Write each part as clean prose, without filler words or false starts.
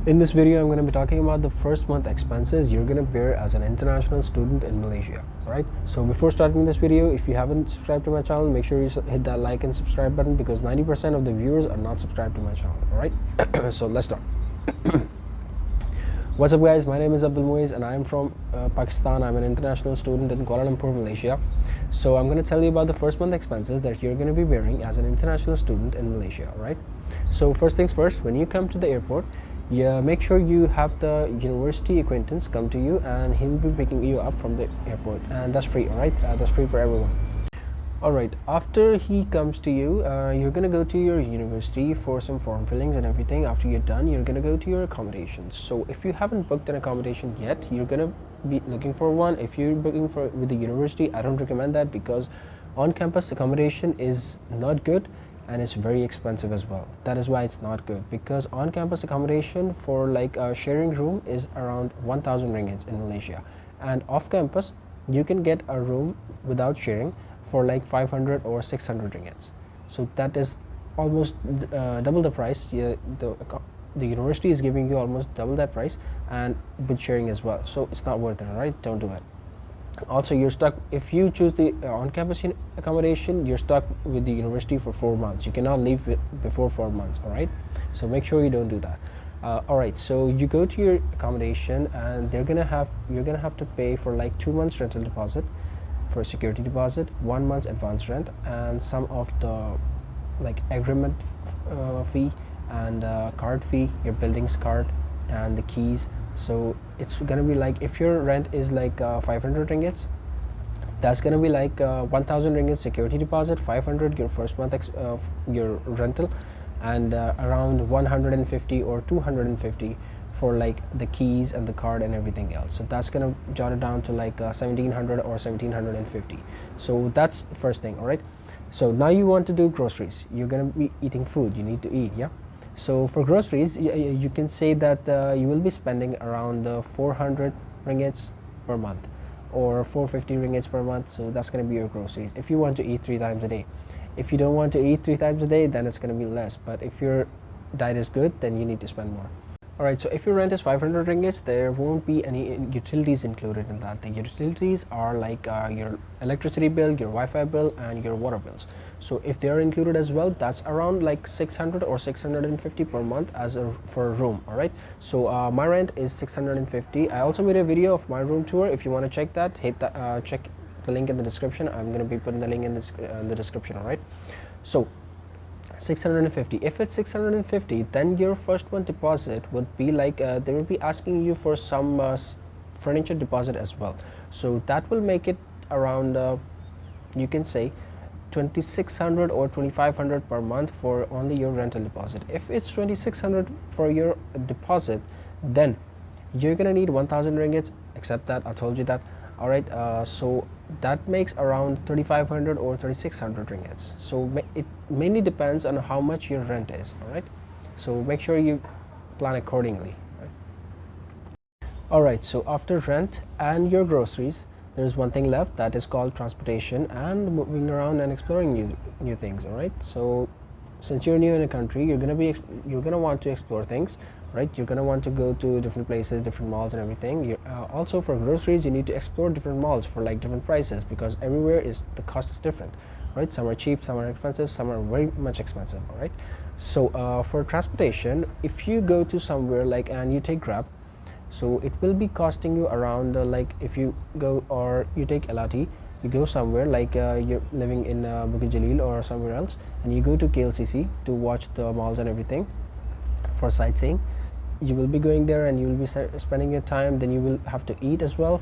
In this video, I'm going to be talking about the first month expenses you're going to bear as an international student in Malaysia. Alright, so before starting this video, if you haven't subscribed to my channel, make sure you hit that like and subscribe button because 90% of the viewers are not subscribed to my channel. Alright, so let's start. What's up guys, my name is Abdul Muiz and I'm from Pakistan. I'm an international student in Kuala Lumpur, Malaysia. So I'm going to tell you about the first month expenses that you're going to be bearing as an international student in Malaysia. Alright, so first things first, when you come to the airport, make sure you have the university acquaintance come to you and he'll be picking you up from the airport, and that's free. Alright, that's free for everyone. Alright, after he comes to you, you're gonna go to your university for some form fillings and everything. After you're done, you're gonna go to your accommodations. So if you haven't booked an accommodation yet, you're gonna be looking for one. If you're booking for with the university, I don't recommend that because on-campus accommodation is not good and it's very expensive as well. That is why it's not good, because on-campus accommodation for like a sharing room is around 1,000 ringgits in Malaysia, and off-campus you can get a room without sharing for like 500 or 600 ringgits. So that is almost double the price. The university is giving you almost double that price and with sharing as well, so it's not worth it. Right, don't do it. Also, you're stuck if you choose the on-campus accommodation. You're stuck with the university for 4 months. You cannot leave before 4 months. All right, so make sure you don't do that. All right, so you go to your accommodation and you're gonna have to pay for like 2 months rental deposit, for security deposit, 1 month's advance rent, and some of the like agreement fee and card fee, your buildings card and the keys. So it's gonna be like, if your rent is like 500 ringgits, that's gonna be like 1,000 ringgits security deposit, 500 your first month your rental, and around 150 or 250 for like the keys and the card and everything else. So that's gonna jot it down to like 1,700 or 1,750. So that's the first thing. All right, so now you want to do groceries. You're gonna be eating food, you need to eat. Yeah, so for groceries, you can say that you will be spending around 400 ringgits per month or 450 ringgits per month. So that's going to be your groceries if you want to eat 3 times a day. If you don't want to eat 3 times a day, then it's going to be less. But if your diet is good, then you need to spend more. Alright, so if your rent is 500 ringgits, there won't be any utilities included in that. The utilities are like your electricity bill, your Wi-Fi bill, and your water bills. So if they are included as well, that's around like 600 or 650 per month for a room. Alright, so my rent is 650. I also made a video of my room tour. If you want to check that, check the link in the description. I'm going to be putting the link in the description. Alright, so 650. If it's 650, then your first month deposit would be like they will be asking you for some furniture deposit as well. So that will make it around you can say 2,600 or 2,500 per month for only your rental deposit. If it's 2,600 for your deposit, then you're gonna need 1,000 ringgits. Except that I told you that. All right, so that makes around 3,500 or 3,600 ringgits. So it mainly depends on how much your rent is. All right, so make sure you plan accordingly. All right, so after rent and your groceries, there's one thing left, that is called transportation and moving around and exploring new things. All right, so since you're new in a country, you're gonna want to explore things, right? You're gonna want to go to different places, different malls and everything. Also for groceries, you need to explore different malls for like different prices, because everywhere the cost is different, right? Some are cheap, some are expensive, some are very much expensive. All right, so for transportation, if you go to somewhere like and you take Grab, so it will be costing you around like if you go or you take LRT, you go somewhere like you're living in Bukit Jalil or somewhere else, and you go to KLCC to watch the malls and everything for sightseeing. You will be going there and you will be spending your time. Then you will have to eat as well.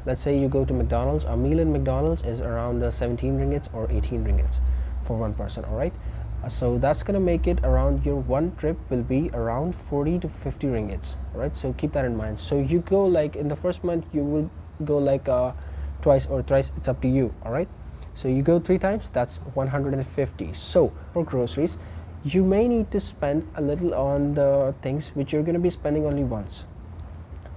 Let's say you go to McDonald's. A meal in McDonald's is around 17 ringgits or 18 ringgits for one person. All right, so that's gonna make it around your one trip will be around 40 to 50 ringgits. All right, so keep that in mind. So you go like in the first month, you will go like twice or thrice, it's up to you. All right, so you go 3 times, that's 150. So for groceries, you may need to spend a little on the things which you're going to be spending only once,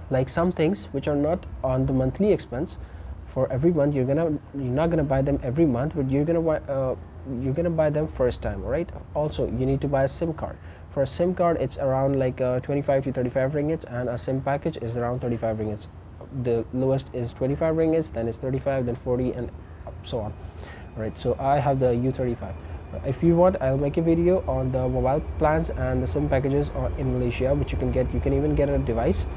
like some things which are not on the monthly expense for every month. You're not gonna buy them every month, but you're gonna buy them first time. All right, also you need to buy a SIM card For a SIM card, it's around like 25 to 35 ringgits, and a SIM package is around 35 ringgits. The lowest is 25 ringgits, then it's 35, then 40, and so on. Right, so I have the U35. If you want, I'll make a video on the mobile plans and the SIM packages in Malaysia, which you can get. You can even get a device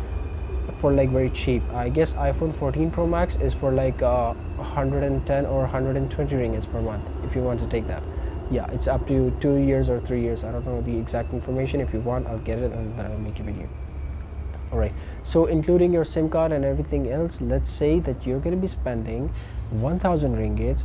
for like very cheap. I guess iPhone 14 Pro Max is for like 110 or 120 ringgits per month if you want to take that. Yeah, it's up to 2 years or 3 years. I don't know the exact information. If you want, I'll get it and then I'll make a video. Alright, so including your SIM card and everything else, let's say that you're going to be spending 1000 ringgits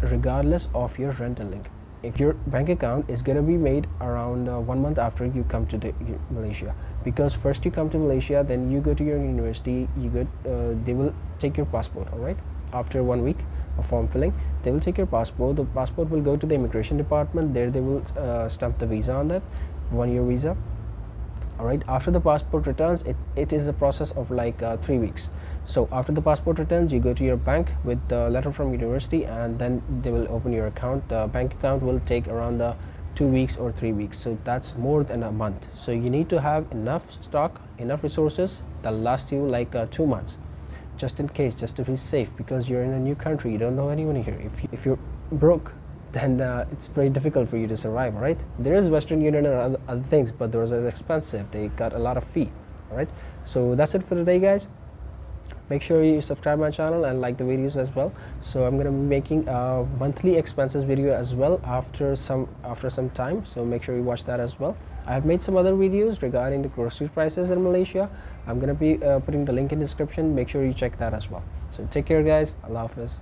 regardless of your rental link. If your bank account is going to be made around 1 month after you come to Malaysia, because first you come to Malaysia, then you go to your university, they will take your passport. All right, after 1 week of form filling, they will take your passport. The passport will go to the immigration department. There they will stamp the visa on that, 1 year visa. All right, after the passport returns, it is a process of like 3 weeks. So after the passport returns, you go to your bank with the letter from university, and then they will open your account. The bank account will take around 2 weeks or 3 weeks, so that's more than a month. So you need to have enough stock, enough resources that last you like 2 months, just in case, just to be safe, because you're in a new country, you don't know anyone here. If you're broke, then it's very difficult for you to survive. Right, there is Western Union and other things, but those are expensive. They got a lot of fee. All right, so that's it for today, guys. Make sure you subscribe my channel and like the videos as well. So I'm gonna be making a monthly expenses video as well after some time, so make sure you watch that as well. I have made some other videos regarding the grocery prices in Malaysia. I'm gonna be putting the link in the description. Make sure you check that as well. So take care, guys. Allah Hafiz.